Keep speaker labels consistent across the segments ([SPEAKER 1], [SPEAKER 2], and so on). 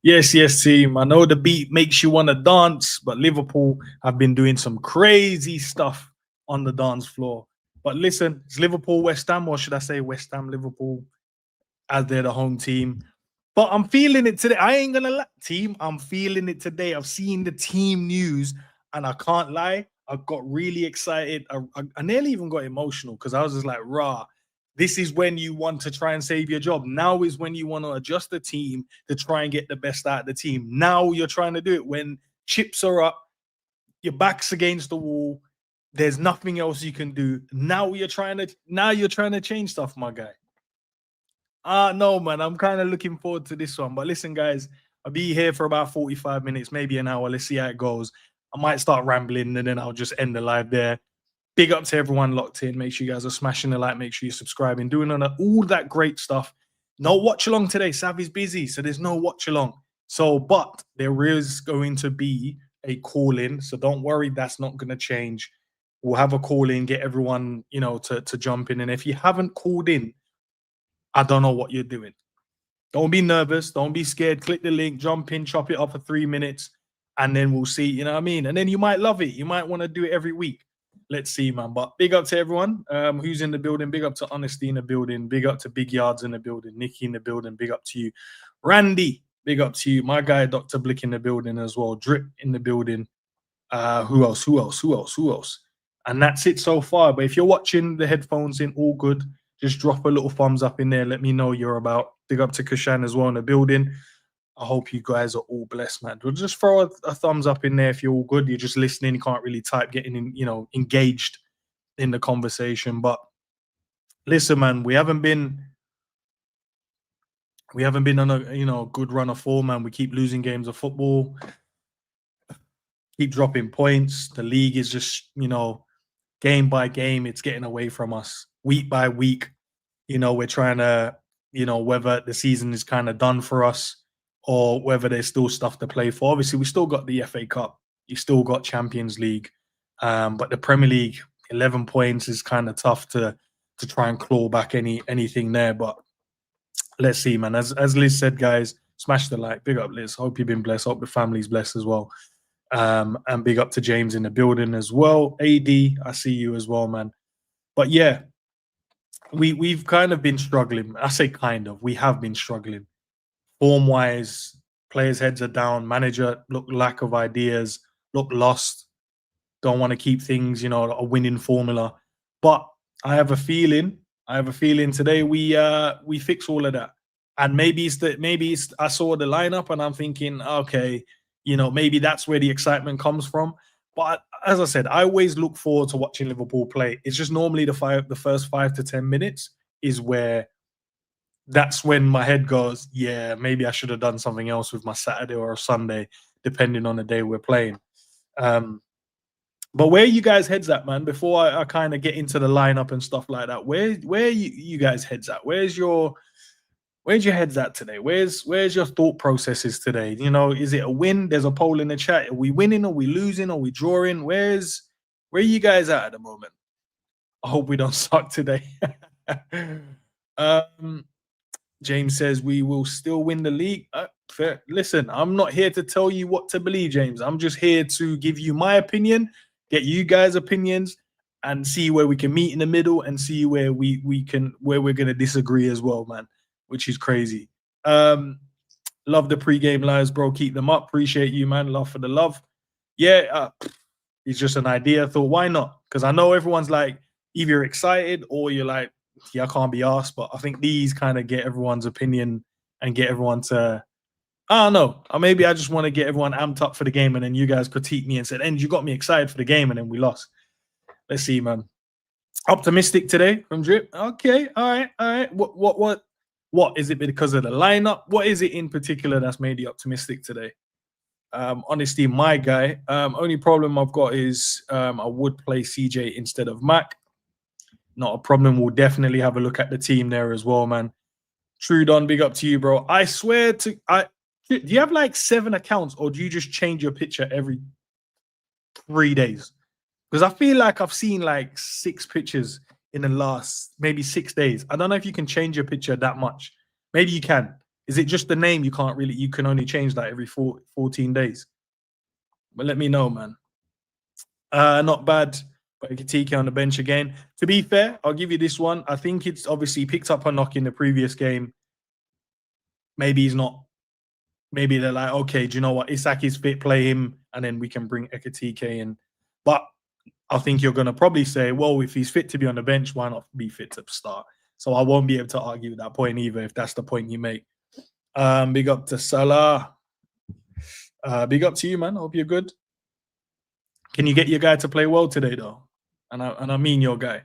[SPEAKER 1] Yes, yes, team. I know the beat makes you want to dance, but Liverpool have been doing some crazy stuff on the dance floor. But listen, it's Liverpool, West Ham, or should I say West Ham, Liverpool, as they're the home team. But I'm feeling it today. I ain't gonna lie, team. I'm feeling it today. I've seen the team news, and I can't lie. I got really excited. I nearly even got emotional because I was just like, "Rah, this is when you want to try and save your job. Now is when you want to adjust the team to try and get the best out of the team. Now you're trying to do it when chips are up, your back's against the wall. There's nothing else you can do. Now you're trying to change stuff, my guy. No, man. I'm kind of looking forward to this one. But listen, guys, I'll be here for about 45 minutes, maybe an hour. Let's see how it goes. I might start rambling and then I'll just end the live there. Big up to everyone locked in. Make sure you guys are smashing the like. Make sure you're subscribing, doing all that great stuff. No watch along today. Sav is busy, so there's no watch along. So, but there is going to be a call in. So don't worry, that's not going to change. We'll have a call in, get everyone, to jump in. And if you haven't called in, I don't know what you're doing. Don't be nervous. Don't be scared. Click the link, jump in, chop it up for 3 minutes, and then we'll see. You know what I mean? And then you might love it. You might want to do it every week. Let's see, man. But big up to everyone who's in the building. Big up to Honesty in the building. Big up to Big Yards in the building. Nikki in the building. Big up to you. Randy, big up to you. My guy, Dr. Blick in the building as well. Drip in the building. Who else? Who else? Who else? Who else? And that's it so far. But if you're watching the headphones in, all good. Just drop a little thumbs up in there. Let me know you're about. Big up to Kushan as well in the building. I hope you guys are all blessed, man. We'll just throw a thumbs up in there if you're all good. You're just listening. You can't really type, getting in, engaged in the conversation. But listen, man, we haven't been on a good run of form, man. We keep losing games of football, keep dropping points. The league is just, game by game, it's getting away from us. Week by week, we're trying to, whether the season is kind of done for us or whether there's still stuff to play for. Obviously, we still got the FA Cup. You still got Champions League. But the Premier League, 11 points is kind of tough to try and claw back anything there. But let's see, man. As Liz said, guys, smash the like. Big up, Liz. Hope you've been blessed. Hope the family's blessed as well. And big up to James in the building as well. AD, I see you as well, man. But yeah, we've kind of been struggling. I say kind of. We have been struggling. Form-wise, players' heads are down. Manager, look, lack of ideas. Look, lost. Don't want to keep things, a winning formula. But I have a feeling today we fix all of that. And maybe it's I saw the lineup and I'm thinking, okay, maybe that's where the excitement comes from. But as I said, I always look forward to watching Liverpool play. It's just normally the first 5 to 10 minutes is where that's when my head goes, yeah, maybe I should have done something else with my Saturday or a Sunday, depending on the day we're playing. But where are you guys' heads at, man? Before I kind of get into the lineup and stuff like that, where you guys' heads at? Where's your heads at today? Where's your thought processes today? Is it a win? There's a poll in the chat. Are we winning? Are we losing? Are we drawing? Where are you guys at the moment? I hope we don't suck today. James says we will still win the league. Listen, I'm not here to tell you what to believe, James. I'm just here to give you my opinion, get you guys' opinions, and see where we can meet in the middle and see where we're gonna disagree as well, man. Which is crazy. Love the pre-game lives, bro. Keep them up. Appreciate you, man. Love for the love. Yeah, it's just an idea. I thought, why not? Because I know everyone's like, either you're excited or you're like, yeah, I can't be asked. But I think these kind of get everyone's opinion and get everyone to, I don't know. Or maybe I just want to get everyone amped up for the game, and then you guys critique me and said, and you got me excited for the game, and then we lost. Let's see, man. Optimistic today from Drip. Okay, all right. What is it because of the lineup? What is it in particular that's made you optimistic today? Honestly, my guy. Only problem I've got is I would play CJ instead of Mac. Not a problem. We'll definitely have a look at the team there as well, man. Trudon, big up to you, bro. I swear to do you have like 7 accounts, or do you just change your picture every 3 days? Because I feel like I've seen like 6 pictures in the last maybe 6 days. I don't know if you can change your picture that much. Maybe you can. Is it just the name you can't really? You can only change that every 14 days. But let me know, man. Not bad. But Ekitike on the bench again. To be fair, I'll give you this one. I think it's obviously picked up a knock in the previous game. Maybe he's not. Maybe they're like, okay, do you know what? Isak is fit, play him, and then we can bring Ekitike in. But I think you're going to probably say, well, if he's fit to be on the bench, why not be fit to start? So I won't be able to argue that point either, if that's the point you make. Big up to Salah. Big up to you, man. Hope you're good. Can you get your guy to play well today, though? And I mean your guy.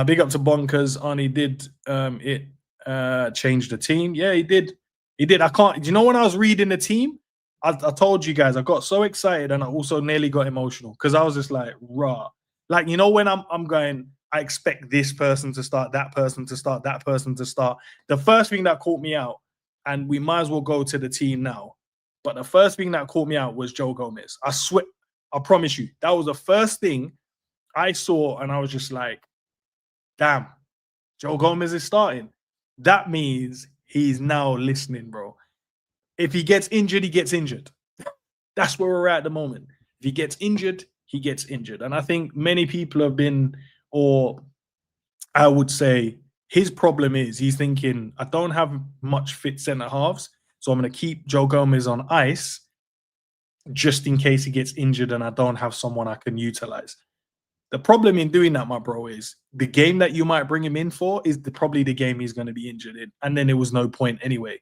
[SPEAKER 1] Big up to Bonkers. Arnie did change the team. Yeah, he did. He did. I can't. Do you know when I was reading the team? I told you guys, I got so excited and I also nearly got emotional because I was just like, raw. Like, you know, when I'm going, I expect this person to start, that person to start, that person to start. The first thing that caught me out, and we might as well go to the team now, but the first thing that caught me out was Joe Gomez. I swear, I promise you, that was the first thing I saw, and I was just like, damn, Joe Gomez is starting. That means he's now listening, bro. If he gets injured, he gets injured. That's where we're at the moment. If he gets injured, he gets injured. And I think many people have been, or I would say his problem is he's thinking, I don't have much fit centre halves, so I'm going to keep Joe Gomez on ice just in case he gets injured and I don't have someone I can utilize. The problem in doing that, my bro, is the game that you might bring him in for is probably the game he's going to be injured in. And then there was no point anyway,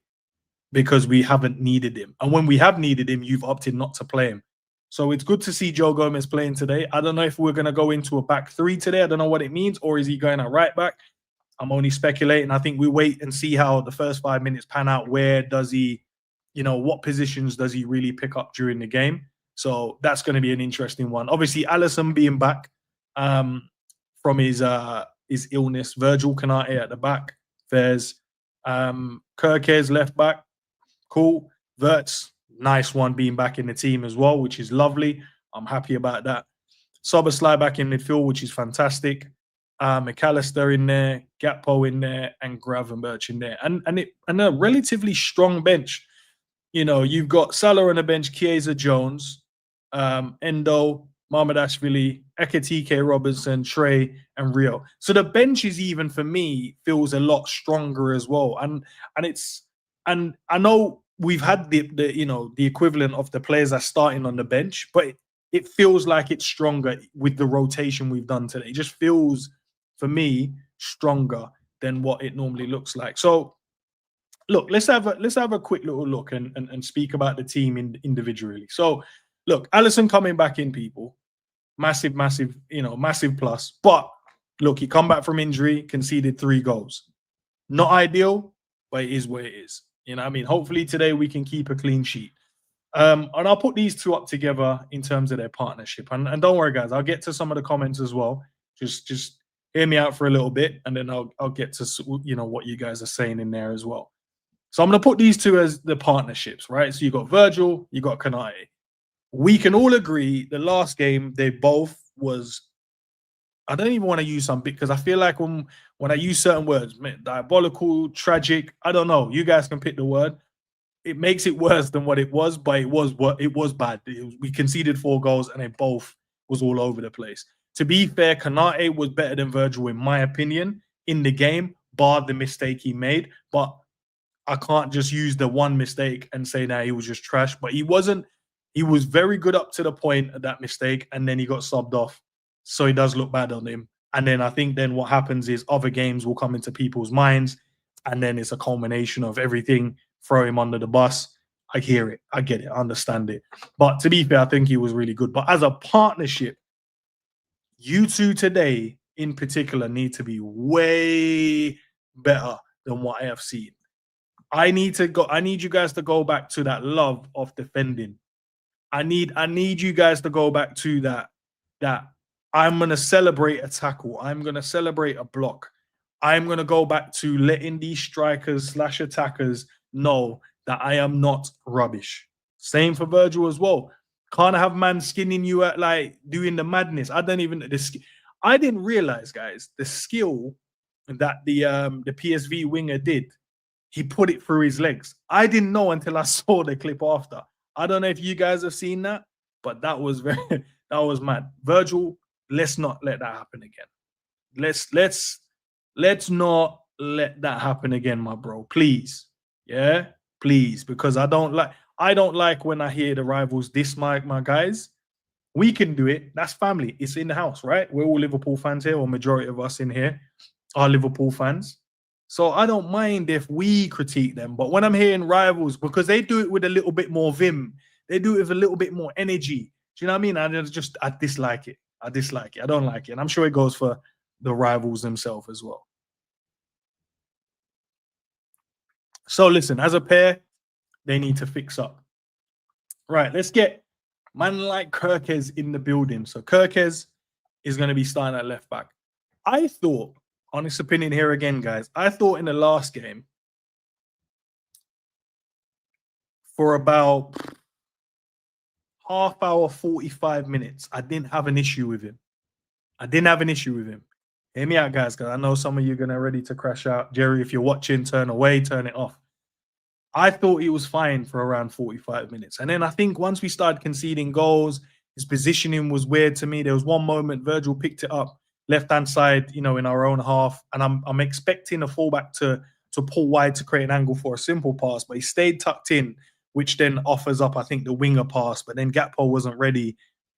[SPEAKER 1] because we haven't needed him. And when we have needed him, you've opted not to play him. So it's good to see Joe Gomez playing today. I don't know if we're going to go into a back three today. I don't know what it means. Or is he going at right back? I'm only speculating. I think we wait and see how the first 5 minutes pan out. Where does he, what positions does he really pick up during the game? So that's going to be an interesting one. Obviously, Alisson being back from his illness. Virgil Canate at the back. There's Kirkes left back. Cool. Verts, nice one being back in the team as well, which is lovely. I'm happy about that. Szoboszlai back in midfield, which is fantastic. McAllister in there, Gakpo in there, and Gravenberch in there. And a relatively strong bench. You've got Salah on the bench, Chiesa, Jones, Endo, Mamardashvili, Ekitike, Robinson, Trey, and Rio. So the bench is even, for me, feels a lot stronger as well. And I know we've had the equivalent of the players that are starting on the bench, but it feels like it's stronger with the rotation we've done today. It just feels, for me, stronger than what it normally looks like. So, look, let's have a quick little look and speak about the team individually. So, look, Alisson coming back in, people, massive plus. But look, he come back from injury, conceded 3 goals. Not ideal, but it is what it is. I mean, hopefully today we can keep a clean sheet. And I'll put these two up together in terms of their partnership. And don't worry, guys, I'll get to some of the comments as well. Just hear me out for a little bit, and then I'll get to what you guys are saying in there as well. So I'm going to put these two as the partnerships, right? So you got Virgil, you got Canate. We can all agree the last game they both was. I don't even want to use some, because I feel like when I use certain words, diabolical, tragic, I don't know. You guys can pick the word. It makes it worse than what it was, but it was bad. We conceded 4 goals and it both was all over the place. To be fair, Canate was better than Virgil, in my opinion, in the game, barred the mistake he made. But I can't just use the one mistake and say that he was just trash. But he wasn't. He was very good up to the point of that mistake, and then he got subbed off. So it does look bad on him. And then I think then what happens is other games will come into people's minds, and then it's a culmination of everything. Throw him under the bus. I hear it. I get it. I understand it. But to be fair, I think he was really good. But as a partnership, you two today in particular need to be way better than what I have seen. I need you guys to go back to that love of defending. I need you guys to go back to that I'm going to celebrate a tackle. I'm going to celebrate a block. I'm going to go back to letting these strikers / attackers know that I am not rubbish. Same for Virgil as well. Can't have man skinning you at like doing the madness. I didn't realize, guys, the skill that the PSV winger did. he put it through his legs. I didn't know until I saw the clip after. I don't know if you guys have seen that, but that was very that was mad. Virgil, let's not let that happen again. Let's not let that happen again, my bro. Please. Yeah, please. Because I don't like when I hear the rivals diss my guys. We can do it. That's family. It's in the house, right? We're all Liverpool fans here, or majority of us in here are Liverpool fans. So I don't mind if we critique them. But when I'm hearing rivals, because they do it with a little bit more vim, they do it with a little bit more energy. Do you know what I mean? I dislike it. I dislike it. I don't like it. And I'm sure it goes for the rivals themselves as well. So listen, as a pair, they need to fix up. Right, let's get man like Kirkes in the building. So Kirkes is going to be starting at left back. I thought, honest opinion here again, guys, I thought in the last game for about half hour, 45 minutes, I didn't have an issue with him. I didn't have an issue with him. Hear me out, guys, because I know some of you are going to ready to crash out. Jerry, if you're watching, turn away, turn it off. I thought he was fine for around 45 minutes. And then I think once we started conceding goals, his positioning was weird to me. There was one moment Virgil picked it up left-hand side, in our own half. And I'm expecting a fullback to pull wide to create an angle for a simple pass, but he stayed tucked in, which then offers up, I think, the winger pass. But then Gakpo wasn't ready.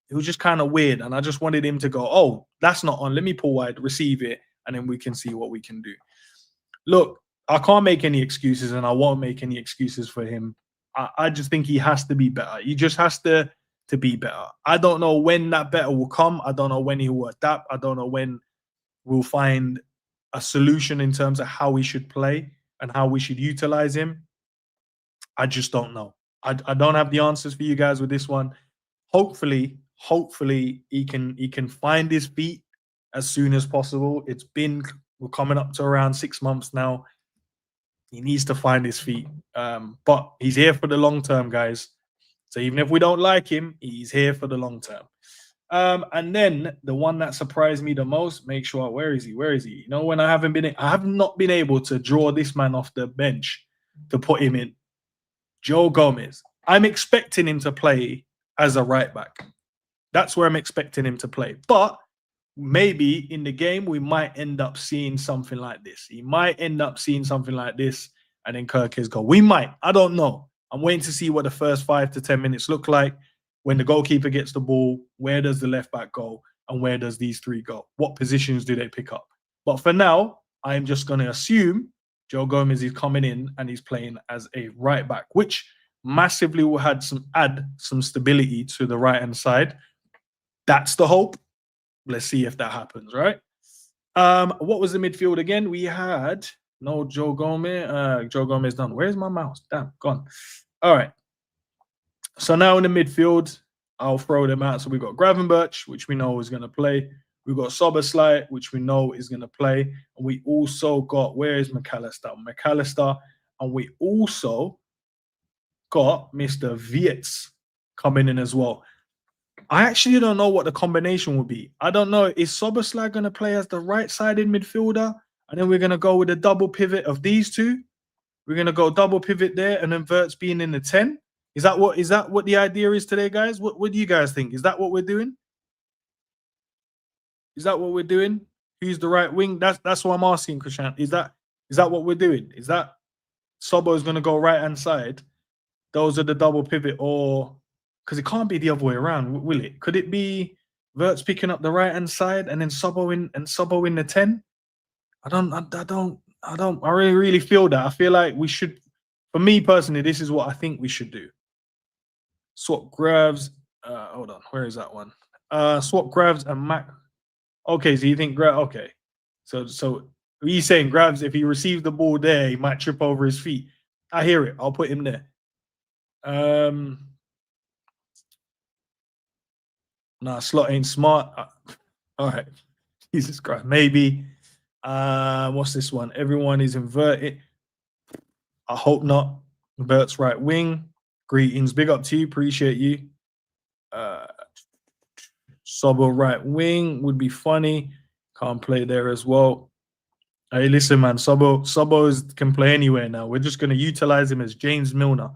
[SPEAKER 1] It was just kind of weird. And I just wanted him to go, oh, that's not on. Let me pull wide, receive it, and then we can see what we can do. Look, I can't make any excuses, and I won't make any excuses for him. I just think he has to be better. He just has to be better. I don't know when that better will come. I don't know when he will adapt. I don't know when we'll find a solution in terms of how we should play and how we should utilize him. I just don't know. I don't have the answers for you guys with this one. Hopefully he can find his feet as soon as possible. We're coming up to around 6 months now. He needs to find his feet. But he's here for the long term, guys. So even if we don't like him, he's here for the long term. And then the one that surprised me the most, make sure, where is he? When I have not been able to draw this man off the bench to put him in. Joe Gomez. I'm expecting him to play as a right back. That's where I'm expecting him to play. But maybe in the game, we might end up seeing something like this. He might end up seeing something like this, and then Kirkes go. We might. I don't know. I'm waiting to see what the first 5 to 10 minutes look like. When the goalkeeper gets the ball, where does the left back go? And where does these three go? What positions do they pick up? But for now, I'm just going to assume Joe Gomez is coming in and he's playing as a right back, which massively will add some stability to the right-hand side. That's the hope. Let's see if that happens, right? What was the midfield again? We had no Joe Gomez. Joe Gomez done. Where's my mouse? Damn, gone. All right. So now in the midfield, I'll throw them out. So we've got Gravenberch, which we know is going to play. We've got Soberslide, which we know is going to play. And we also got, where is McAllister? And we also got Mr. Vietz coming in as well. I actually don't know what the combination will be. I don't know. Is Soberslide going to play as the right-sided midfielder? And then we're going to go with a double pivot of these two. We're going to go double pivot there and then Verts being in the 10. Is that what the idea is today, guys? What do you guys think? Is that what we're doing? Is that what we're doing? Who's the right wing? That's what I'm asking, Krishan. Is that what we're doing? Is that Sobo is going to go right-hand side? Those are the double pivot, or because it can't be the other way around, will it? Could it be Verts picking up the right-hand side and then Sobo in the 10? I really feel that. I feel like we should, for me personally, this is what I think we should do. Swap Graves. Hold on, where is that one? Swap Graves and Mac. Okay, so you think Graves? Okay, so he's saying Graves, if he receives the ball there, he might trip over his feet. I hear it. I'll put him there. Nah, Slot ain't smart. All right, Jesus Christ, maybe. What's this one? Everyone is inverted. I hope not. Verts right wing. Greetings. Big up to you. Appreciate you. Sobo right wing would be funny. Can't play there as well. Hey, listen, man. Can play anywhere now. We're just going to utilize him as James Milner.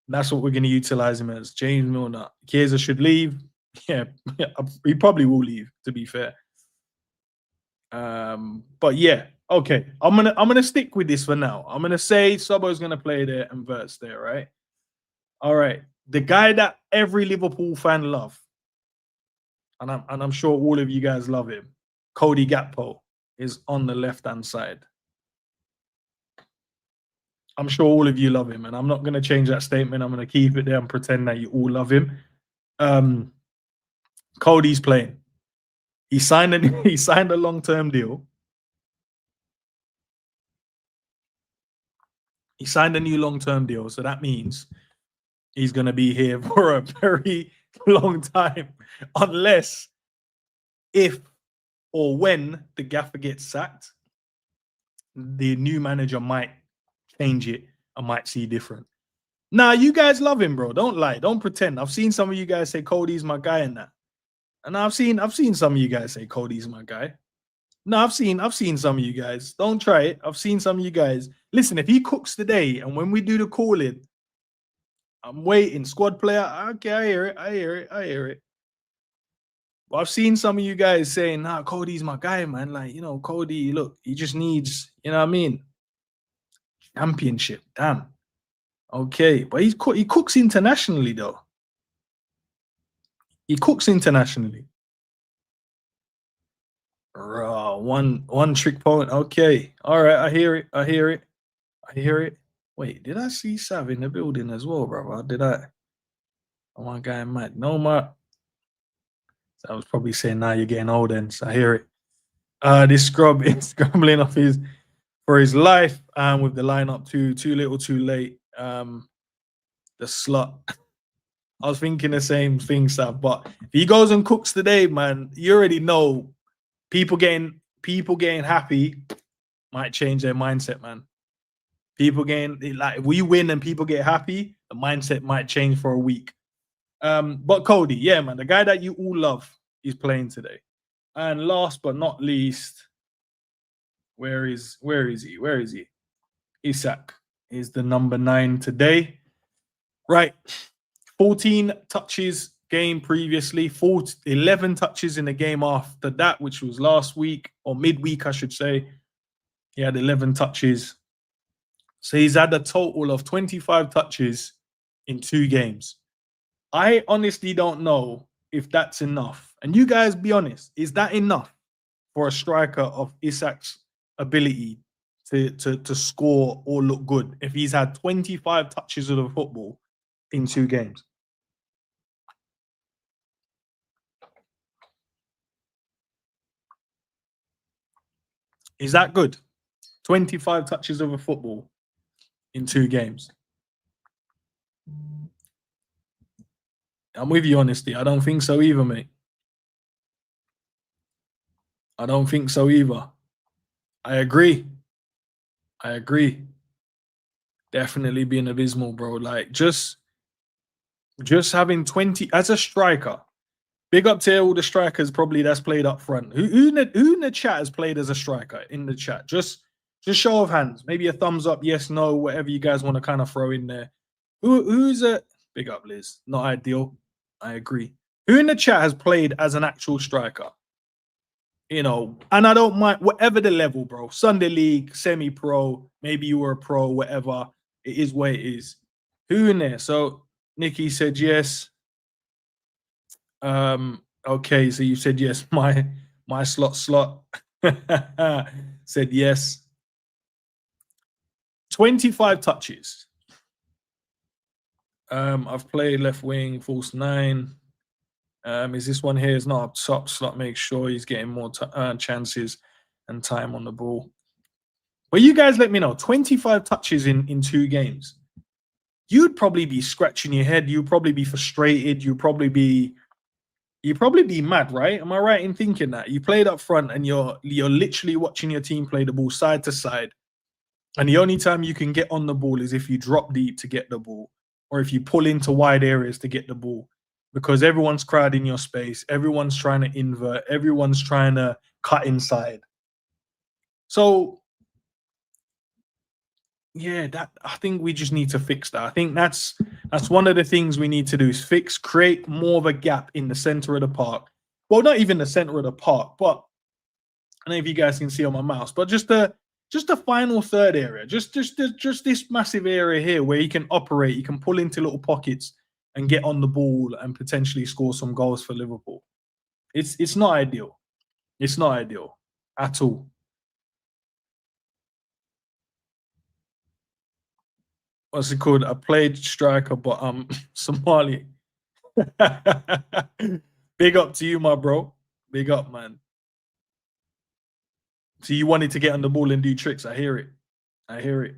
[SPEAKER 1] That's what we're going to utilize him as, James Milner. Chiesa should leave. Yeah, yeah, he probably will leave. To be fair, but yeah, okay. I'm gonna stick with this for now. I'm gonna say Sobo's gonna play there and Verts there, right? All right. The guy that every Liverpool fan love, and I'm sure all of you guys love him, Cody Gakpo, is on the left hand side. I'm sure all of you love him, and I'm not gonna change that statement. I'm gonna keep it there and pretend that you all love him. Um, Cody's playing. He signed a he signed a long term deal. He signed a new long term deal, so that means he's going to be here for a very long time, unless if or when the gaffer gets sacked, the new manager might change it. I might see different. Nah, you guys love him, bro. Don't lie. Don't pretend. I've seen some of you guys say Cody's my guy and that. And I've seen some of you guys say Cody's my guy. No, I've seen some of you guys. Don't try it. I've seen some of you guys. Listen, if he cooks today and when we do the calling, I'm waiting. Squad player. Okay, I hear it. I hear it. I hear it. But I've seen some of you guys saying, nah, Cody's my guy, man. Like, Cody, look, he just needs, you know what I mean? Championship. Damn. Okay. But he cooks internationally, though. He cooks internationally. One trick point. Okay. All right. I hear it. I hear it. I hear it. Wait, did I see Sav in the building as well, bro? Did I? Oh, my guy, Matt. No, Matt. So I was probably saying, now you're getting old, and so I hear it. This scrub is scrambling off for his life with the lineup too little too late. The slut. I was thinking the same thing, Sav. But if he goes and cooks today, man, you already know people getting happy might change their mindset, man. People getting like if we win and people get happy, the mindset might change for a week. But Cody, yeah, man, the guy that you all love is playing today. And last but not least, where is he? Where is he? Isak is the number 9 today. Right. 14 touches game previously, 11 touches in the game after that, which was last week or midweek, I should say. He had 11 touches. So he's had a total of 25 touches in 2 games. I honestly don't know if that's enough. And you guys be honest, is that enough for a striker of Isak's ability to score or look good if he's had 25 touches of the football in 2 games? Is that good? 25 touches of a football in 2 games. I'm with you, honesty. I don't think so either, mate. I don't think so either. I agree. Definitely being abysmal, bro. Like just having 20 as a striker. Big up to all the strikers probably that's played up front. Who in the chat has played as a striker in the chat? Just show of hands. Maybe a thumbs up, yes, no, whatever you guys want to kind of throw in there. Who's a big up, Liz? Not ideal. I agree. Who in the chat has played as an actual striker? And I don't mind whatever the level, bro. Sunday league, semi-pro, maybe you were a pro, whatever. It is what it is. Who in there? So Nikki said yes. Okay, so you said yes. My slot said yes. 25 touches. I've played left wing, false 9. Is this one here? Is not up top slot. Make sure he's getting more chances and time on the ball. But you guys let me know. 25 touches in 2 games. You'd probably be scratching your head. You'd probably be frustrated. You'd probably be mad, right? Am I right in thinking that? You played up front and you're literally watching your team play the ball side to side. And the only time you can get on the ball is if you drop deep to get the ball or if you pull into wide areas to get the ball. Because everyone's crowding your space. Everyone's trying to invert. Everyone's trying to cut inside. So yeah, that I think we just need to fix that. I think that's one of the things we need to do is create more of a gap in the center of the park. Well, not even the center of the park, but I don't know if you guys can see on my mouse, but just the final third area, just this massive area here where you can operate, you can pull into little pockets and get on the ball and potentially score some goals for Liverpool. It's not ideal. It's not ideal at all. What's it called? I played striker, but Somali. Big up to you, my bro. Big up, man. So you wanted to get on the ball and do tricks. I hear it. I hear it.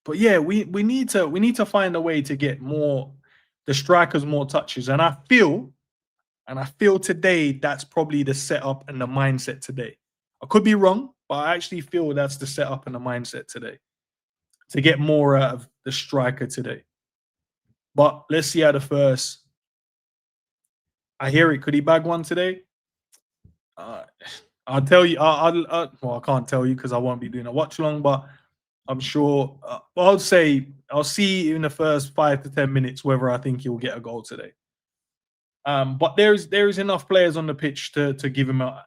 [SPEAKER 1] But yeah, we need to find a way to get more the strikers more touches. And I feel today that's probably the setup and the mindset today. I could be wrong, but I actually feel that's the setup and the mindset today to get more out of the striker today. But let's see how the first. I hear it. Could he bag one today? Uh, I'll tell you. Well, I can't tell you because I won't be doing a watch long, but I'm sure. I'll say I'll see in the first 5 to 10 minutes whether I think he'll get a goal today. But there is enough players on the pitch to give him an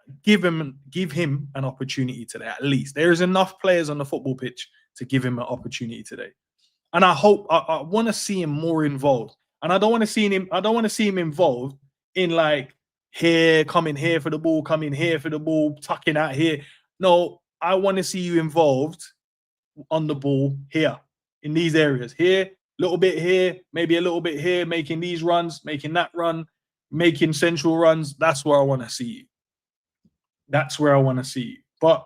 [SPEAKER 1] opportunity today. At least there is enough players on the football pitch to give him an opportunity today. And I want to see him more involved. And I don't want to see him. I don't want to see him involved in like here, coming here for the ball, coming here for the ball, tucking out here. No, I want to see you involved on the ball here in these areas. Here, little bit here, maybe a little bit here, making these runs, making that run, making central runs. That's where I want to see you. That's where I want to see you. But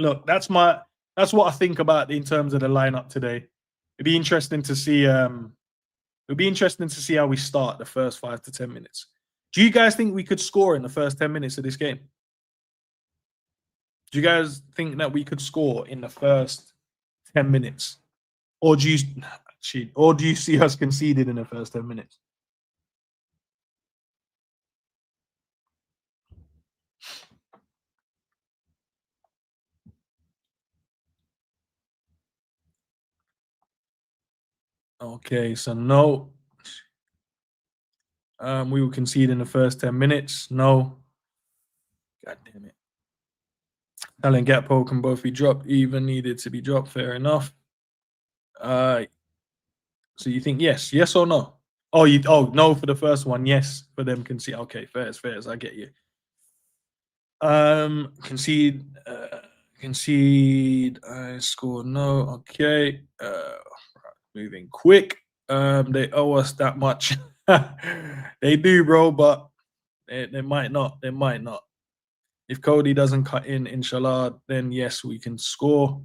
[SPEAKER 1] look, that's what I think about in terms of the lineup today. It'd be interesting to see. It'll be interesting to see how we start the first 5 to 10 minutes. Do you guys think we could score in the first 10 minutes of this game? Do you guys think that we could score in the first 10 minutes, or do you see us conceded in the first 10 minutes? Okay, so no. We will concede in the first 10 minutes. No. God damn it. Alan Gakpo can both be dropped, even needed to be dropped. Fair enough. So you think yes or no? No for the first one, yes for them concede. Okay, fair as I get you. Concede, I score no. Okay, moving quick. They owe us that much. They do, bro, but they might not. They might not. If Cody doesn't cut in, inshallah, then yes, we can score.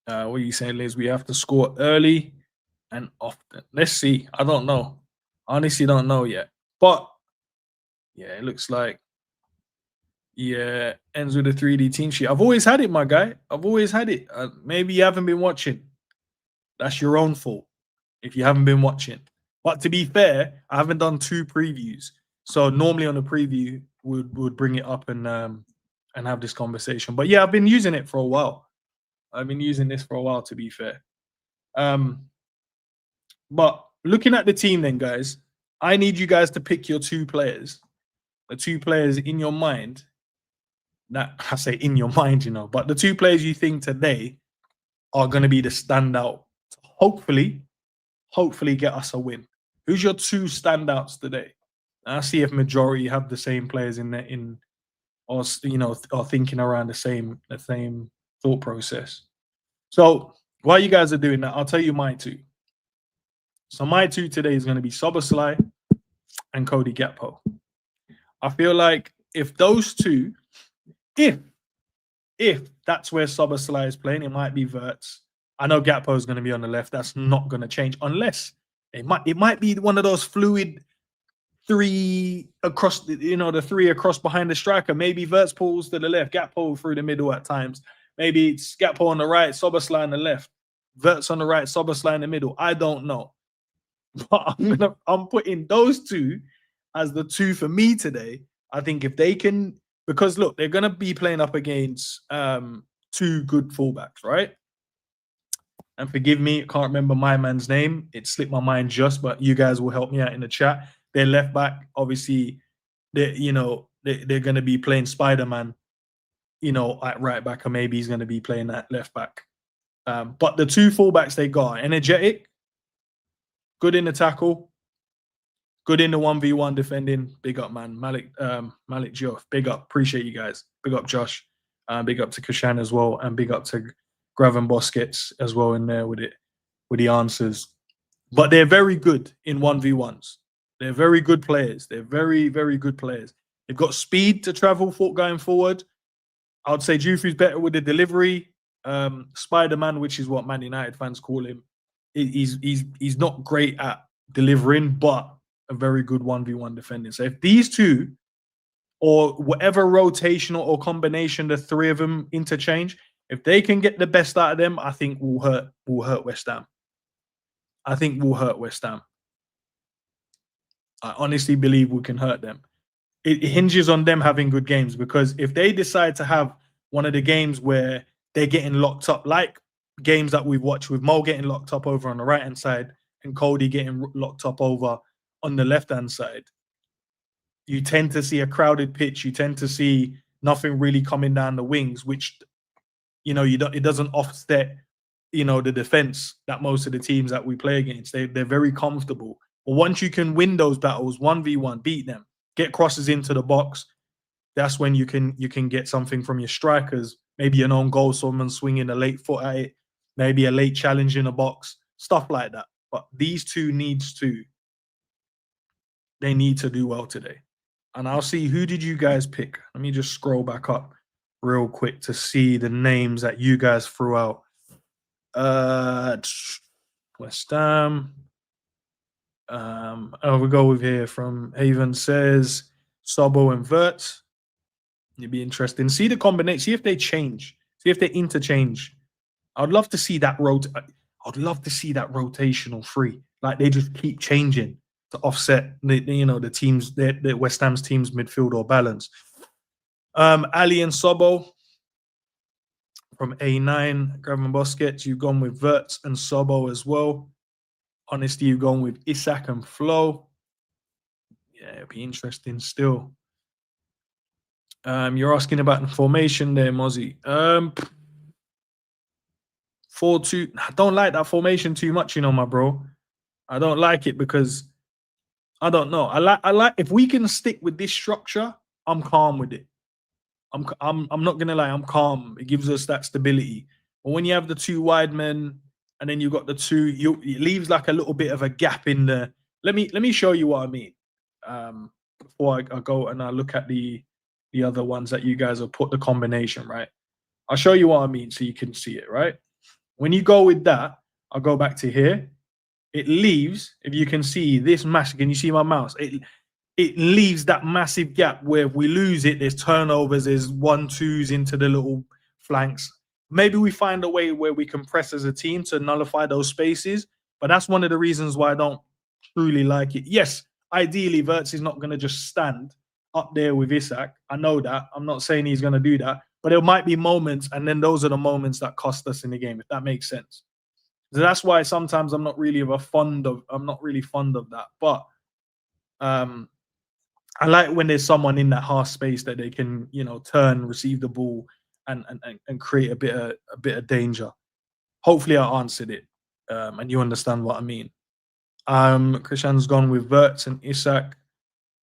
[SPEAKER 1] What are you saying, Liz? We have to score early and often. Let's see. I don't know. Honestly, don't know yet. But yeah, it looks like ends with a 3D team sheet. I've always had it, my guy. I've always had it. Maybe you haven't been watching. That's your own fault if you haven't been watching. But to be fair, I haven't done 2 previews. So normally on a preview, would bring it up and have this conversation. But yeah, I've been using it for a while. I've been using this for a while, to be fair. But looking at the team then, guys, I need you guys to pick your 2 players. The 2 players in your mind. That I say in your mind, but the 2 players you think today are going to be the standout. Hopefully get us a win. Who's your 2 standouts today? I see if majority have the same players or thinking around the same thought process. So while you guys are doing that, I'll tell you my 2. So my 2 today is going to be Szoboszlai and Cody Gakpo. I feel like if those 2, if that's where Szoboszlai is playing, it might be Wirtz. I know Gakpo is going to be on the left. That's not going to change unless it might be one of those fluid 3 across, the 3 across behind the striker. Maybe Wirtz pulls to the left, Gakpo through the middle at times. Maybe it's Gakpo on the right, Szoboszlai on the left, Wirtz on the right, Szoboszlai in the middle. I don't know, but I'm putting those 2 as the 2 for me today. I think if they can because look, they're gonna be playing up against two good fullbacks, right? And forgive me, I can't remember my man's name. It slipped my mind just, but you guys will help me out in the chat. Their left back, obviously, they're going to be playing Spider-Man, at right back, or maybe he's going to be playing that left back. But the two fullbacks they got, energetic, good in the tackle, good in the 1v1 defending. Big up, man. Malik Diouf, big up. Appreciate you guys. Big up, Josh. Big up to Kashan as well, and big up to Graven Boskets as well in there with the answers. But they're very good in 1v1s. They're very good players. They're very, very good players. They've got speed to travel for going forward. I would say Jufu's better with the delivery. Spider-Man, which is what Man United fans call him, he's not great at delivering, but a very good 1v1 defending. So if these two, or whatever rotational or combination the three of them interchange, if they can get the best out of them, I think we'll hurt West Ham. I think we'll hurt West Ham. I honestly believe we can hurt them. It hinges on them having good games, because if they decide to have one of the games where they're getting locked up, like games that we've watched with Mo getting locked up over on the right-hand side and Cody getting locked up over on the left-hand side, you tend to see a crowded pitch. You tend to see nothing really coming down the wings, which, it doesn't offset, the defense that most of the teams that we play against, they're very comfortable. But once you can win those battles, 1v1, beat them, get crosses into the box, that's when you can get something from your strikers. Maybe an own goal, someone swinging a late foot at it, maybe a late challenge in a box, stuff like that. But these two need to do well today. And I'll see, who did you guys pick? Let me just scroll back up real quick to see the names that you guys threw out. West Ham. We go with here from Haven says Sobo and Wirtz. It'd be interesting. See the combination. See if they change. See if they interchange. I'd love to see that I'd love to see that rotational three. Like they just keep changing to offset the teams, the West Ham's team's midfield or balance. Ali and Sobo from A9, Graven Boskets, you've gone with Wirtz and Sobo as well. Honestly, you've gone with Isak and Flo. Yeah, it'll be interesting still. You're asking about the formation there, Mozzie. 4-2. I don't like that formation too much, my bro. I don't like it because I don't know. I like if we can stick with this structure, I'm calm with it. I'm not gonna lie, I'm calm. It gives us that stability. But when you have the two wide men and then you've got the two, it leaves like a little bit of a gap in the. Let me show you what I mean. Before I go and I look at the other ones that you guys have put the combination, right? I'll show you what I mean so you can see it, right? When you go with that, I'll go back to here. It leaves, if you can see this massive, can you see my mouse? It leaves that massive gap where if we lose it, there's turnovers, there's 1-2s into the little flanks. Maybe we find a way where we can press as a team to nullify those spaces. But that's one of the reasons why I don't truly like it. Yes, ideally, Wirtz is not going to just stand up there with Isak. I know that. I'm not saying he's going to do that. But there might be moments, and then those are the moments that cost us in the game, if that makes sense. So that's why sometimes I'm not really fond of that. But I like when there's someone in that half space that they can, turn, receive the ball, and create a bit of danger. Hopefully, I answered it, and you understand what I mean. Christian's gone with Wirtz and Isak,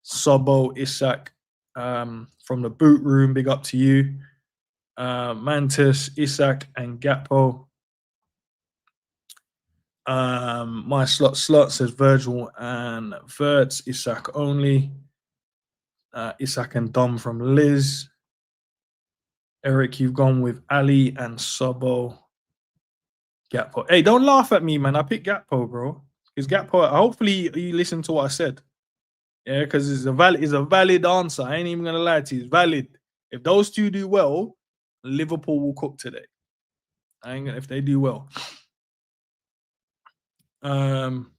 [SPEAKER 1] Sobo, Isak, from the boot room. Big up to you, Mantis, Isak, and Gakpo. My slot says Virgil and Wirtz, Isak only. Isak and Dom from Liz. Eric, you've gone with Ali and Sobo. Gakpo. Hey, don't laugh at me, man. I picked Gakpo, bro. Because Gakpo, hopefully you listen to what I said. Yeah, because it's a valid answer. I ain't even gonna lie to you. It's valid. If those two do well, Liverpool will cook today. If they do well.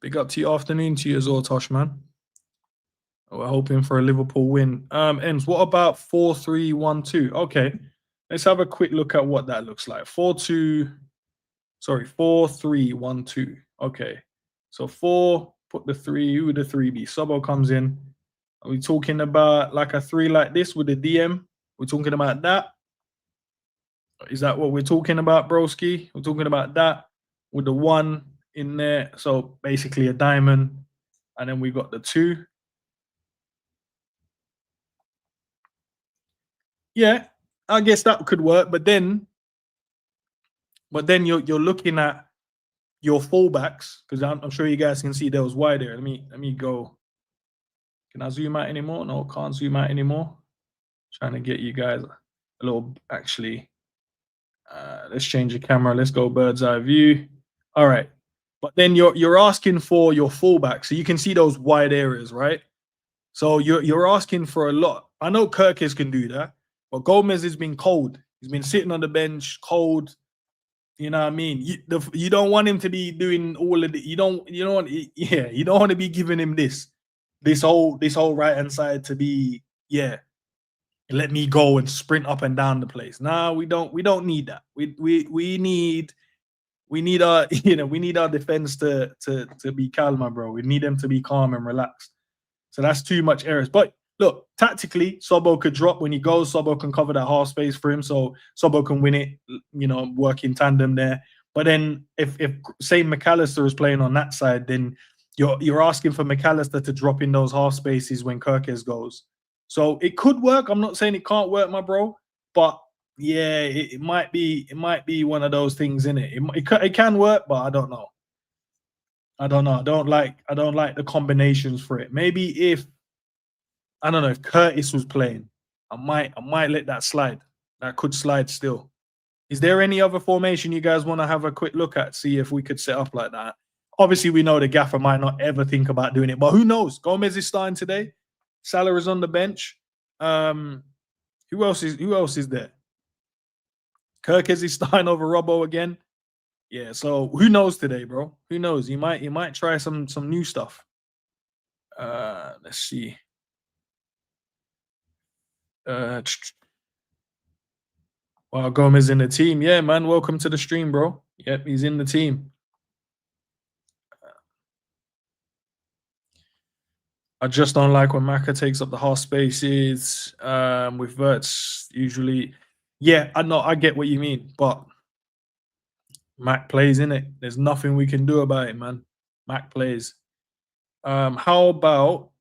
[SPEAKER 1] Big up to you, afternoon to you as well, Tosh, man. We're hoping for a Liverpool win. Ends. What about 4-3-1-2? Okay, let's have a quick look at what that looks like. 4-2. Sorry, 4-3-1-2. Okay, so four. Put the three. Who would the three be? Sobo comes in. Are we talking about like a three like this with the DM? We're talking about that. Is that what we're talking about, broski? We're talking about that with the one in there. So basically a diamond, and then we got the two. Yeah, I guess that could work. But then you're looking at your fullbacks because I'm sure you guys can see there was wide there. Let me go. Can I zoom out anymore? No, can't zoom out anymore. Trying to get you guys a little. Actually, let's change the camera. Let's go bird's eye view. All right. But then you're asking for your fullback, so you can see those wide areas, right? So you're asking for a lot. I know Kirkes can do that, but Gomez has been cold. He's been sitting on the bench, cold. You know what I mean? You don't want him to be doing all of the. You don't want yeah. You don't want to be giving him this whole right hand side to be let me go and sprint up and down the place. Nah, we don't need that. We need our we need our defense to be calmer, bro. We need them to be calm and relaxed. So that's too much errors. But look, tactically, Sobo could drop when he goes. Sobo can cover that half space for him, so Sobo can win it. Work in tandem there. But then if say McAllister is playing on that side, then you're asking for McAllister to drop in those half spaces when Kirkes goes. So it could work. I'm not saying it can't work, my bro. But yeah, it might be one of those things in it. It can work, but I don't know. I don't know. I don't like the combinations for it. Maybe if I don't know if Curtis was playing, I might let that slide. That could slide still. Is there any other formation you guys want to have a quick look at? See if we could set up like that. Obviously, we know the gaffer might not ever think about doing it, but who knows? Gomez is starting today. Salah is on the bench. Who else is there? Kirkes is starting over Robbo again. Yeah, so who knows today, bro? Who knows? You might try some new stuff. Let's see. Uh, wow, Gomez in the team. Yeah, man. Welcome to the stream, bro. Yep, he's in the team. I just don't like when Maka takes up the half spaces. With Verts usually. Yeah, I know. I get what you mean, but Mac plays in it. There's nothing we can do about it, man. Mac plays. How about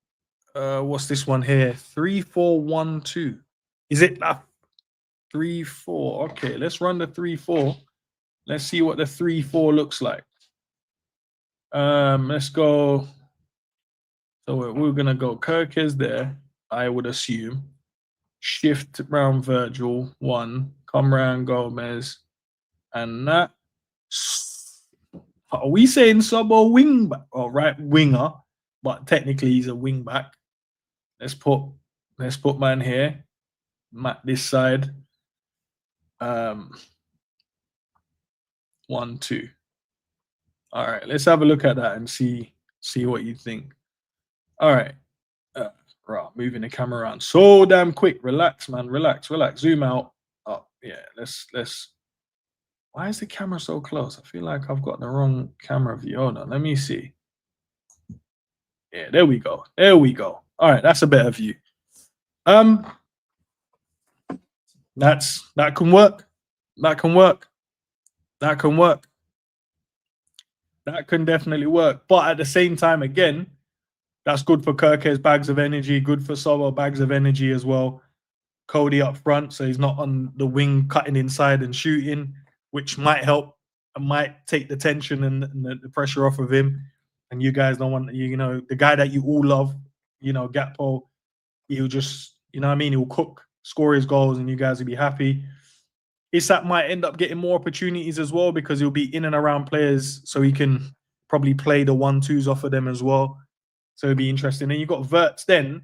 [SPEAKER 1] what's this one here? 3-4-1-2. Is it 3-4? Okay, let's run the 3-4. Let's see what the 3-4 looks like. Let's go. So we're gonna go Kirkes there, I would assume. Shift around Virgil, one, come around Gomez, and that. Are we saying sub or wing back? Or right winger, but technically he's a wing back. Let's put man here. Matt this side. 1-2. All right, let's have a look at that and see what you think. All right. Right, moving the camera around so damn quick. Relax, man. Relax. Zoom out. Oh, yeah. Let's. Why is the camera so close? I feel like I've got the wrong camera view. Hold on. Let me see. Yeah, there we go. All right, that's a better view. That can work. That can definitely work. But at the same time, again, that's good for Kirkes, bags of energy. Good for Solo, bags of energy as well. Cody up front, so he's not on the wing cutting inside and shooting, which might help and might take the tension and the pressure off of him. And you guys don't want, the guy that you all love, Gakpo, he'll just, what I mean? He'll cook, score his goals, and you guys will be happy. Isak might end up getting more opportunities as well because he'll be in and around players, so he can probably play the 1-2s off of them as well. So it'd be interesting. And you've got Verts then.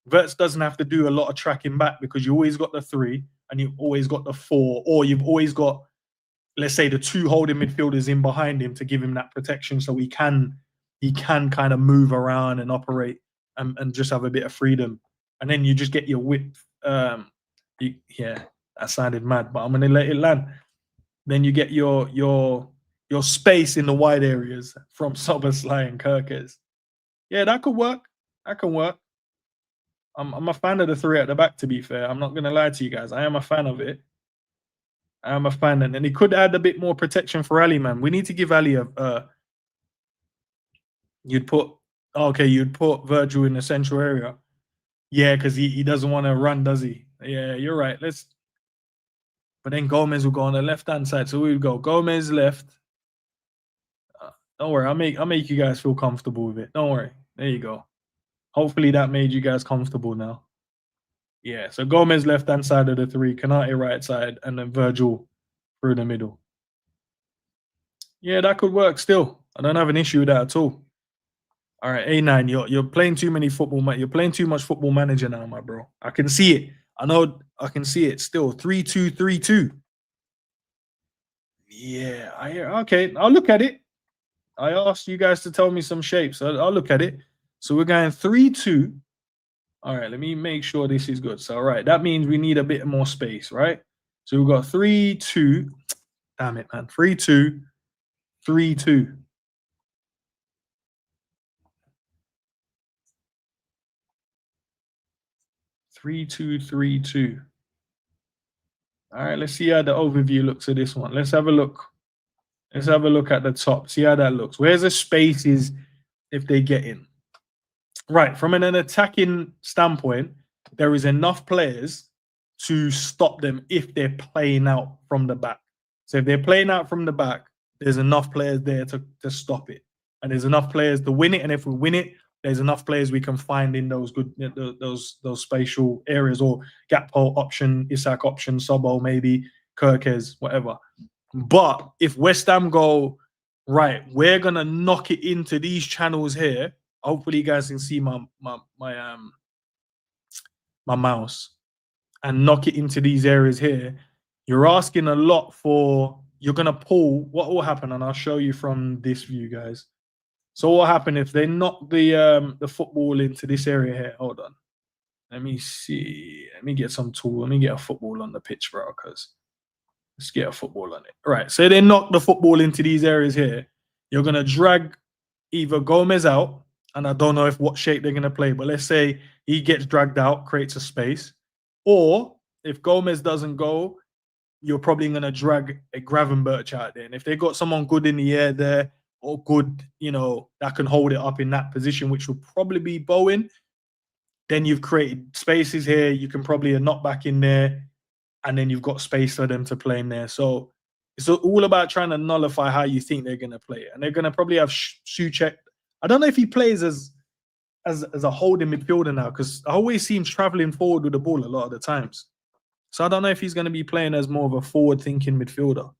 [SPEAKER 1] Verts doesn't have to do a lot of tracking back because you always got the 3 and you've always got the 4, or you've always got, let's say, the 2 holding midfielders in behind him to give him that protection so he can kind of move around and operate and just have a bit of freedom, and then you just get your width. Yeah, that sounded mad, but I'm gonna let it land. Then you get your space in the wide areas from Soberslay and Kirkes. Yeah, that could work. That can work. I'm a fan of the three at the back. To be fair, I'm not gonna lie to you guys. I am a fan of it. I am a fan, and he could add a bit more protection for Ali, man. We need to give Ali a. You'd put okay. You'd put Virgil in the central area. Yeah, because he doesn't want to run, does he? Yeah, you're right. Let's. But then Gomez will go on the left hand side, so we would go Gomez left. Don't worry, I'll make you guys feel comfortable with it. Don't worry. There you go. Hopefully that made you guys comfortable now. Yeah, so Gomez left hand side of the three, Kanate right side, and then Virgil through the middle. Yeah, that could work still. I don't have an issue with that at all. All right, A9, you're playing too many football. You're playing too much football manager now, my bro. I can see it. I know I can see it still. 3-2-3-2. Yeah, okay. I'll look at it. I asked you guys to tell me some shapes. I'll look at it. So we're going 3-2. All right, let me make sure this is good. So, all right, that means we need a bit more space, right? So we've got 3-2. Damn it, man. 3-2, 3-2. 3-2-3-2. All right, let's see how the overview looks of this one. Let's have a look. Let's have a look at the top. See how that looks. Where's the spaces if they get in? Right, from an attacking standpoint, there is enough players to stop them if they're playing out from the back. So if they're playing out from the back, there's enough players there to stop it. And there's enough players to win it. And if we win it, there's enough players we can find in those good those spatial areas, or Gakpo option, Isak option, Sobo maybe, Kirkes, whatever. But if West Ham go, right, we're gonna knock it into these channels here. Hopefully you guys can see my mouse, and knock it into these areas here. You're asking a lot for, you're gonna pull, what will happen, and I'll show you from this view, guys. So what will happen if they knock the football into this area here? Hold on. Let me see. Let me get some tool. Let me get a football on the pitch, bro, because let's get a football on it. All right. So they knock the football into these areas here. You're gonna drag either Gomez out, and I don't know what shape they're gonna play, but let's say he gets dragged out, creates a space. Or if Gomez doesn't go, you're probably going to drag a Gravenberch out there. And if they got someone good in the air there, or good, that can hold it up in that position, which will probably be Bowen, then you've created spaces here. You can probably knock back in there, and then you've got space for them to play in there. So it's all about trying to nullify how you think they're going to play it. And they're going to probably have Souček. I don't know if he plays as a holding midfielder now, because I always see him traveling forward with the ball a lot of the times. So I don't know if he's going to be playing as more of a forward-thinking midfielder.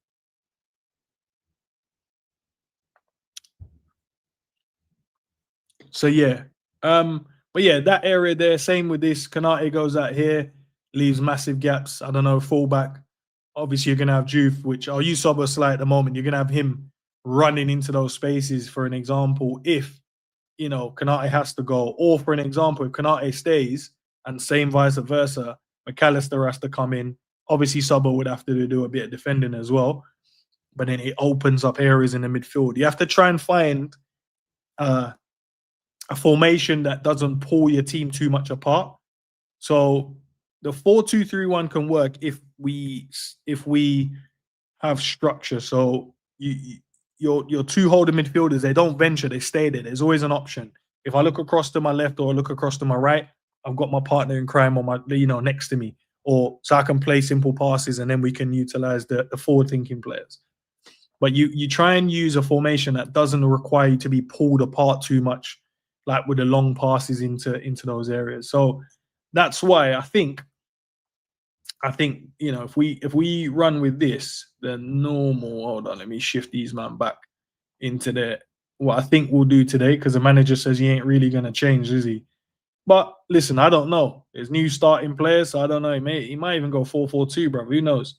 [SPEAKER 1] So yeah, but yeah, that area there. Same with this. Kanate goes out here, leaves massive gaps. I don't know, fullback. Obviously, you're going to have Juve, which I'll use Soboslai at the moment. You're going to have him running into those spaces. For an example, if Kanate has to go, or for an example, if Kanate stays, and same vice versa, McAllister has to come in. Obviously, Sobo would have to do a bit of defending as well, but then it opens up areas in the midfield. You have to try and find a formation that doesn't pull your team too much apart. So the 4-2-3-1 can work if we have structure. So your two holding midfielders, they don't venture, they stay there. There's always an option. If I look across to my left or look across to my right, I've got my partner in crime on my, next to me, or so I can play simple passes, and then we can utilize the forward-thinking players. But you try and use a formation that doesn't require you to be pulled apart too much, like with the long passes into those areas. So that's why I think if we run with this, the normal. Hold on, let me shift these man back into what I think we'll do today, because the manager says he ain't really going to change, is he? But listen, I don't know. There's new starting players, so I don't know. He might even go 4-4-2, bro. Who knows?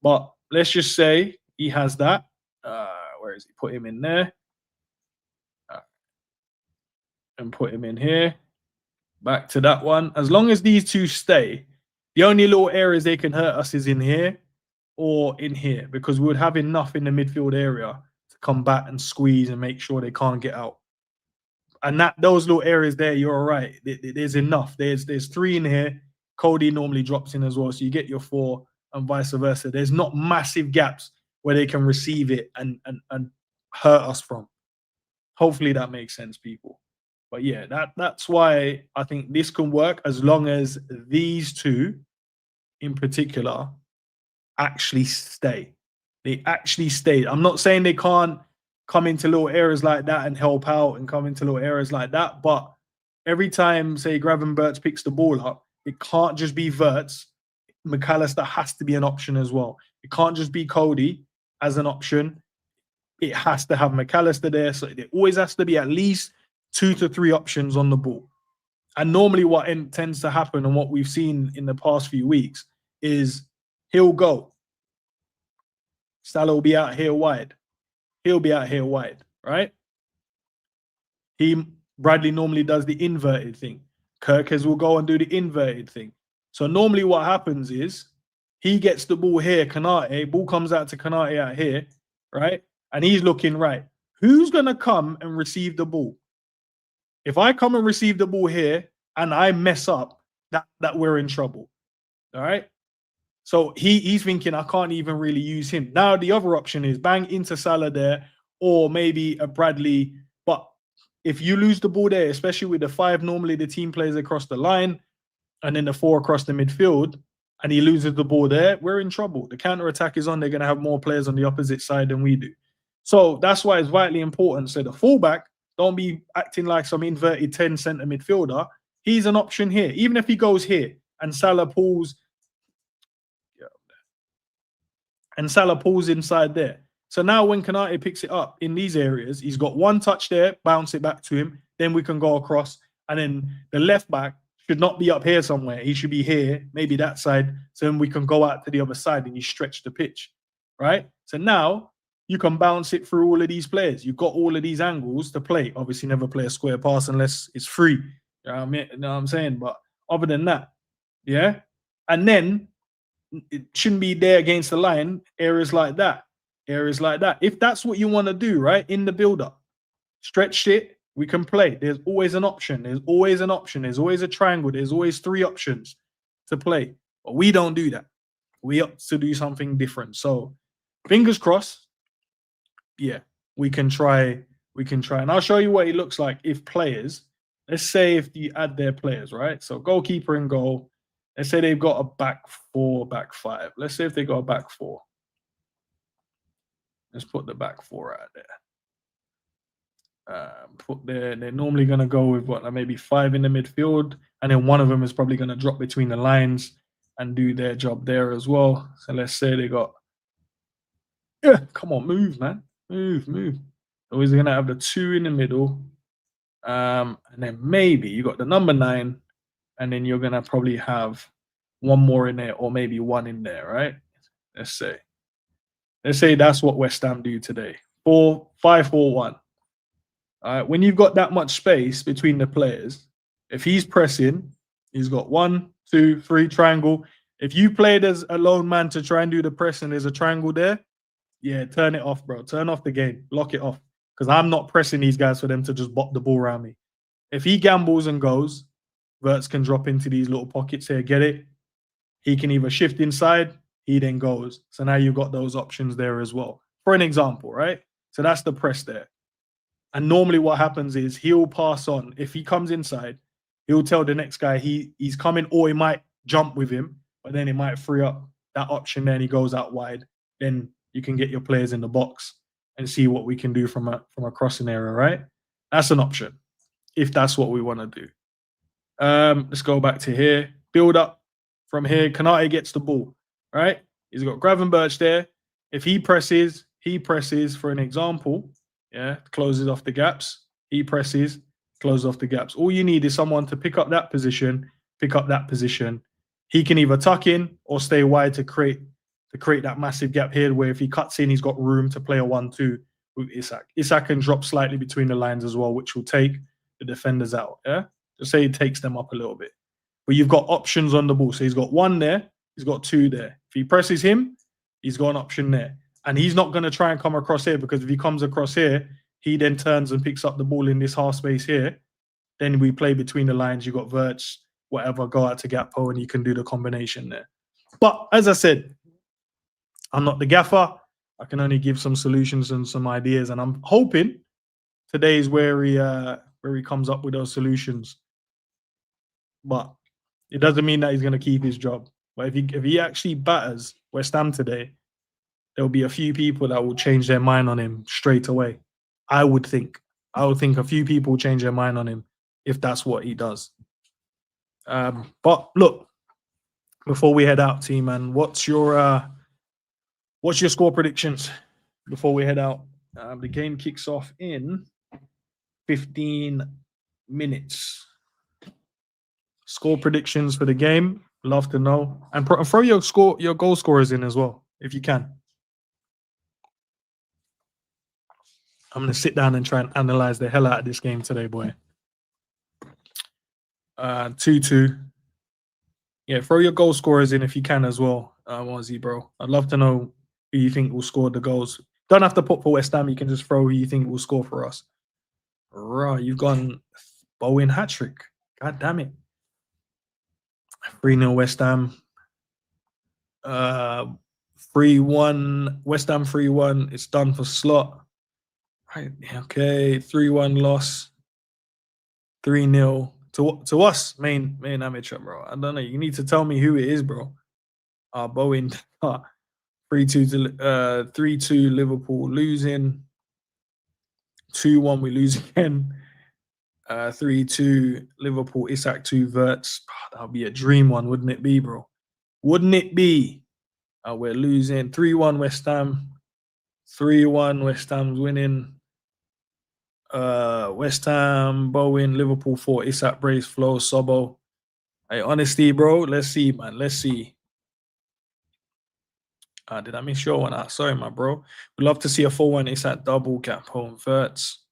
[SPEAKER 1] But let's just say he has that. Where is he? Put him in there. And put him in here. Back to that one. As long as these two stay, the only little areas they can hurt us is in here or in here, because we would have enough in the midfield area to combat and squeeze and make sure they can't get out. And that those little areas there, you're all right. There's enough. There's three in here. Cody normally drops in as well, so you get your four and vice versa. There's not massive gaps where they can receive it and hurt us from. Hopefully that makes sense, people. But yeah, that's why I think this can work as long as these two in particular actually stay. They actually stay. I'm not saying they can't come into little areas like that and help out and come into little areas like that, but every time, say, Gravenberch picks the ball up, it can't just be Verts. McAllister has to be an option as well. It can't just be Cody as an option. It has to have McAllister there. So it always has to be at least 2 to 3 options on the ball. And normally what tends to happen and what we've seen in the past few weeks is he'll go. Salah will be out here wide. He'll be out here wide, right? Bradley normally does the inverted thing. Kirkes will go and do the inverted thing. So normally what happens is he gets the ball here, Kanate, ball comes out to Kanate out here, right? And he's looking right. Who's going to come and receive the ball? If I come and receive the ball here and I mess up, that we're in trouble, all right? So he's thinking, I can't even really use him. Now the other option is bang into Salah there or maybe a Bradley. But if you lose the ball there, especially with the 5, normally the team plays across the line and then the 4 across the midfield, and he loses the ball there, we're in trouble. The counter-attack is on. They're going to have more players on the opposite side than we do. So that's why it's vitally important. So the fullback, don't be acting like some inverted 10 centre midfielder. He's an option here. Even if he goes here and Salah pulls inside there. So now when Kanate picks it up in these areas, he's got one touch there, bounce it back to him. Then we can go across. And then the left back should not be up here somewhere. He should be here, maybe that side. So then we can go out to the other side and you stretch the pitch, right? So now you can bounce it through all of these players. You've got all of these angles to play. Obviously, never play a square pass unless it's free. You know what I'm saying? But other than that, yeah. And then it shouldn't be there against the line, areas like that. If that's what you want to do, right, in the build-up, stretch it, we can play. There's always an option. There's always a triangle. There's always 3 options to play. But we don't do that. We opt to do something different. So fingers crossed, yeah, we can try. And I'll show you what it looks like if players, let's say if you add their players, right? So goalkeeper and goal. Let's say they've got a back 4, back 5. Let's say if they got a back 4. Let's put the back 4 out there. They're normally going to go with what, maybe 5 in the midfield, and then one of them is probably going to drop between the lines and do their job there as well. So let's say they got, come on, move, man, move. Always going to have the 2 in the middle, and then maybe you got the number 9, and then you're going to probably have one more in there, or maybe 1 in there, right? Let's say that's what West Ham do today. 5-4-1. All right, when you've got that much space between the players, if he's pressing, he's got 1, 2, 3 triangle. If you played as a lone man to try and do the press and there's a triangle there, yeah, turn it off, bro. Turn off the game. Lock it off. Because I'm not pressing these guys for them to just bop the ball around me. If he gambles and goes, Verts can drop into these little pockets here, get it. He can either shift inside, he then goes. So now you've got those options there as well. For an example, right? So that's the press there. And normally what happens is he'll pass on. If he comes inside, he'll tell the next guy he's coming, or he might jump with him, but then he might free up that option there and he goes out wide. Then you can get your players in the box and see what we can do from a crossing area, right? That's an option if that's what we want to do. Let's go back to here. Build up from here. Kanate gets the ball, right? He's got Gravenberch there. If he presses for an example, yeah, closes off the gaps. He presses, closes off the gaps. All you need is someone to pick up that position, He can either tuck in or stay wide to create that massive gap here where if he cuts in, he's got room to play a 1-2 with Isak. Isak can drop slightly between the lines as well, which will take the defenders out, yeah? Just say he takes them up a little bit. But you've got options on the ball. So he's got one there, he's got two there. If he presses him, he's got an option there. And he's not going to try and come across here, because if he comes across here, he then turns and picks up the ball in this half space here. Then we play between the lines. You got Verts, whatever, go out to Gakpo, and you can do the combination there. But as I said, I'm not the gaffer. I can only give some solutions and some ideas, and I'm hoping today is where he comes up with those solutions. But it doesn't mean that he's going to keep his job. But if he actually batters West Ham today, there'll be a few people that will change their mind on him straight away. I would think a few people will change their mind on him if that's what he does. But look, before we head out, team, man, what's your score predictions before we head out? The game kicks off in 15 minutes. Score predictions for the game. Love to know. And throw your goal scorers in as well, if you can. I'm going to sit down and try and analyze the hell out of this game today, boy. 2-2. Yeah, throw your goal scorers in if you can as well, Wazzy, bro. I'd love to know who you think will score the goals. Don't have to put for West Ham. You can just throw who you think will score for us. Right, you've gone Bowen hat-trick. God damn it. 3-0 West Ham. 3-1. West Ham 3-1. It's done for Slot. Right, okay. 3-1 loss. 3-0 to us, main amateur, bro. I don't know. You need to tell me who it is, bro. Bowen. 3-2 Liverpool losing. 2-1 we lose again. 3-2 Liverpool, Isak 2 Verts. That would be a dream one, wouldn't it be, bro? Wouldn't it be? We're losing. 3-1 West Ham. 3-1 West Ham's winning. West Ham, Bowen, Liverpool 4, Isak, Brace, Flo, Sobo. Hey, honesty, bro. Let's see, man. Let's see. Did I miss your one out? Sorry, my bro. We'd love to see a 4-1 Isak double, Gakpo and Verts.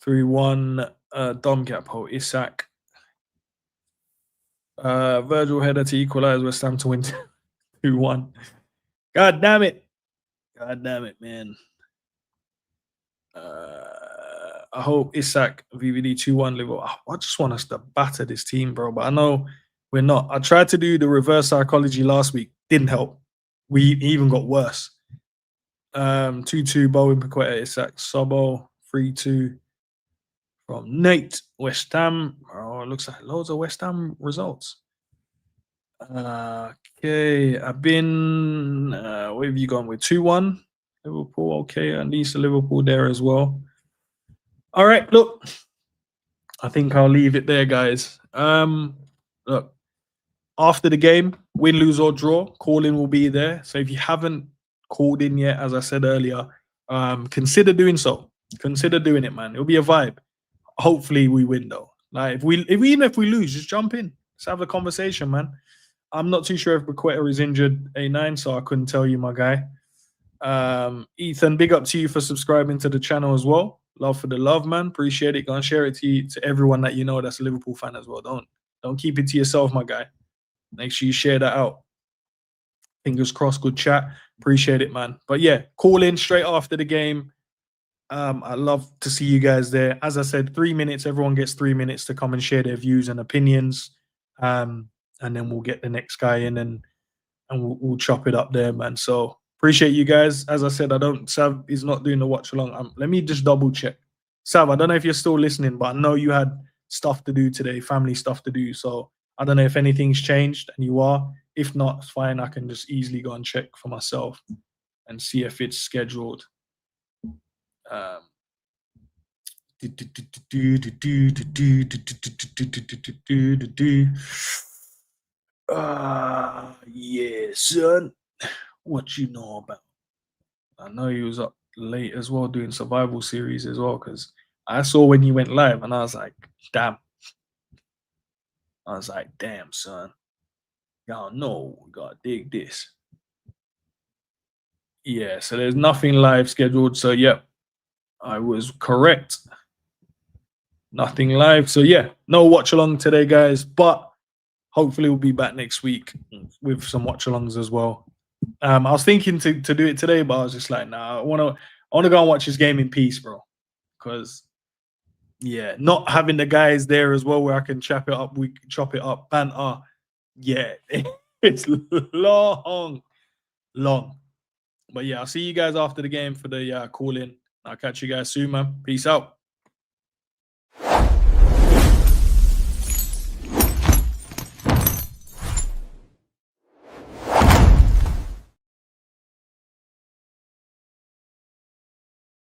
[SPEAKER 1] 3-1 Dom, Gakpo, Isak. Virgil header to equalize, West Ham to win 2-1. God damn it. God damn it, man. I hope Isak, VVD 2-1 Liverpool. I just want us to batter this team, bro. But I know we're not. I tried to do the reverse psychology last week. Didn't help. We even got worse. 2-2 Bowen, Paqueta, Isak, Sobo. 3-2 from Nate, West Ham. Oh, it looks like loads of West Ham results. Okay, I've been. Where have you gone with? 2-1 Liverpool. Okay, at least Liverpool there as well. All right, look. I think I'll leave it there, guys. Look, after the game, win, lose, or draw, call-in will be there. So if you haven't called in yet, as I said earlier, consider doing so. Consider doing it, man. It'll be a vibe. Hopefully we win, though. Like even if we lose, just jump in. Let's have a conversation, man. I'm not too sure if Paqueta is injured, A9, so I couldn't tell you, my guy. Ethan, big up to you for subscribing to the channel as well. Love for the love, man. Appreciate it. Go and share it to everyone that you know that's a Liverpool fan as well. Don't keep it to yourself, my guy. Make sure you share that out. Fingers crossed, good chat. Appreciate it, man. But yeah, call in straight after the game. I'd love to see you guys there. As I said, 3 minutes. Everyone gets 3 minutes to come and share their views and opinions. And then we'll get the next guy in and we'll chop it up there, man. So appreciate you guys. As I said, Sav is not doing the watch along. Let me just double check. Sav, I don't know if you're still listening, but I know you had stuff to do today, family stuff to do. So I don't know if anything's changed, and you are. If not, it's fine. I can just easily go and check for myself and see if it's scheduled. Yeah, son. What you know about? I know he was up late as well doing survival series as well, because I saw when he went live and I was like, damn. Damn, son. Y'all know we gotta dig this. Yeah, so there's nothing live scheduled. So, yep, I was correct. Nothing live. So yeah, no watch along today, guys. But hopefully we'll be back next week with some watch alongs as well. I was thinking to do it today, but I was just like, nah, I wanna go and watch this game in peace, bro. Because yeah, not having the guys there as well where I can chop it up, banter. Yeah, it's long. But yeah, I'll see you guys after the game for the call in. I'll catch you guys soon, man. Peace out.